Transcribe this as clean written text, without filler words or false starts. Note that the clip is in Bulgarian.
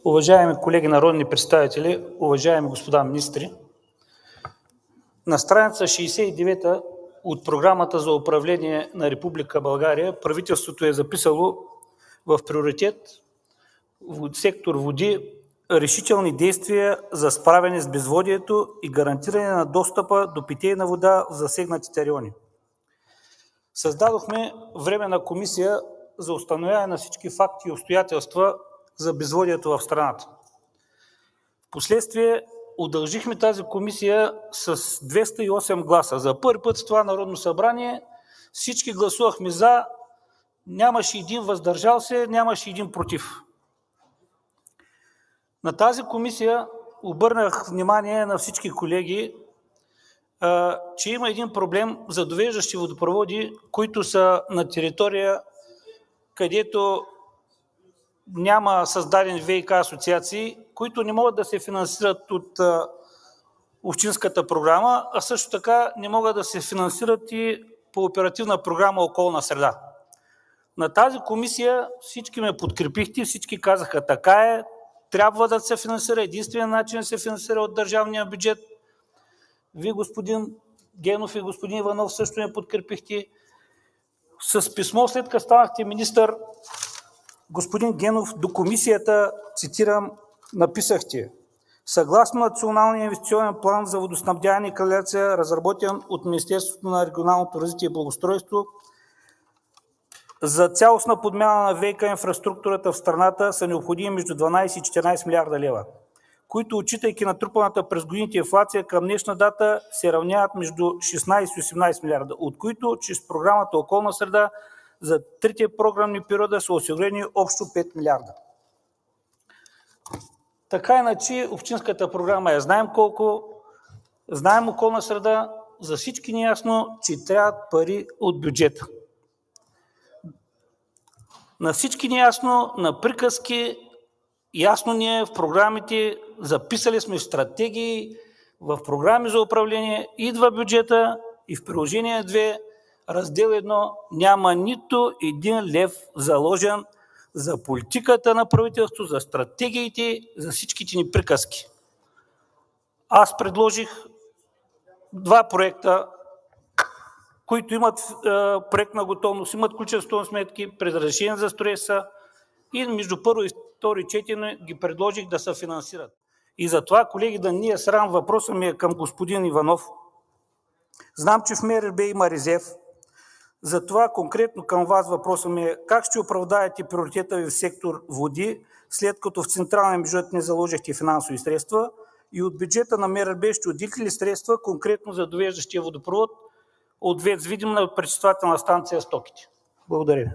Уважаеми колеги народни представители, уважаеми господа министри! На страница 69 от Програмата за управление на Република България правителството е записало в приоритет в сектор води решителни действия за справяне с безводието и гарантиране на достъпа до питейна вода в засегнатите райони. Създадохме временна комисия за установяване на всички факти и обстоятелства за безводието в страната. Впоследствие удължихме тази комисия с 208 гласа. За първи път в това Народно събрание всички гласувахме за, нямаше един въздържал се, нямаше един против. На тази комисия обърнах внимание на всички колеги, че има един проблем за довеждащи водопроводи, които са на територия, където няма създадени ВиК асоциации, които не могат да се финансират от общинската програма, а също така не могат да се финансират и по оперативна програма „Околна среда“. На тази комисия всички ме подкрепихте, всички казаха така е, трябва да се финансира, единственият начин да се финансира от държавния бюджет. Вие, господин Генов и господин Иванов, също ме подкрепихте. С писмо, след като станахте министър, господин Генов, до комисията, цитирам, написахте: съгласно Националния инвестиционен план за водоснабдяване и канализация, разработен от Министерството на регионалното развитие и благоустройство, за цялостна подмяна на ВиК инфраструктурата в страната са необходими между 12 и 14 милиарда лева, които, отчитайки натрупаната през годините инфлация, към днешна дата се равняват между 16 и 18 милиарда, от които чрез програмата „Околна среда“ за трите програмни периода са осигурени общо 5 милиарда. Така иначе общинската програма я знаем колко, знаем „Околна среда“, за всички ни е ясно, че трябват пари от бюджета. На всички ни е ясно, на приказки, ясно ни е в програмите, записали сме в стратегии, в програми за управление, идва бюджета и в приложение 2, раздел 1 няма нито един лев заложен за политиката на правителството, за стратегиите, за всичките ни приказки. Аз предложих два проекта, които имат проектна готовност, имат количествени сметки, предразрешение за строеж са и между първо и второ четене ги предложих да се финансират. И затова, колеги, да не е срам, въпросът ми е към господин Иванов. Знам, че в МРРБ има резерв. Затова конкретно към вас въпросът ми е: как ще оправдаете приоритета ви в сектор води, след като в централния бюджет не заложихте финансови средства, и от бюджета на МРРБ ще отделите ли средства конкретно за довеждащия водопровод от ВЕЦ Видин на пречиствателна станция Стоките? Благодаря ви.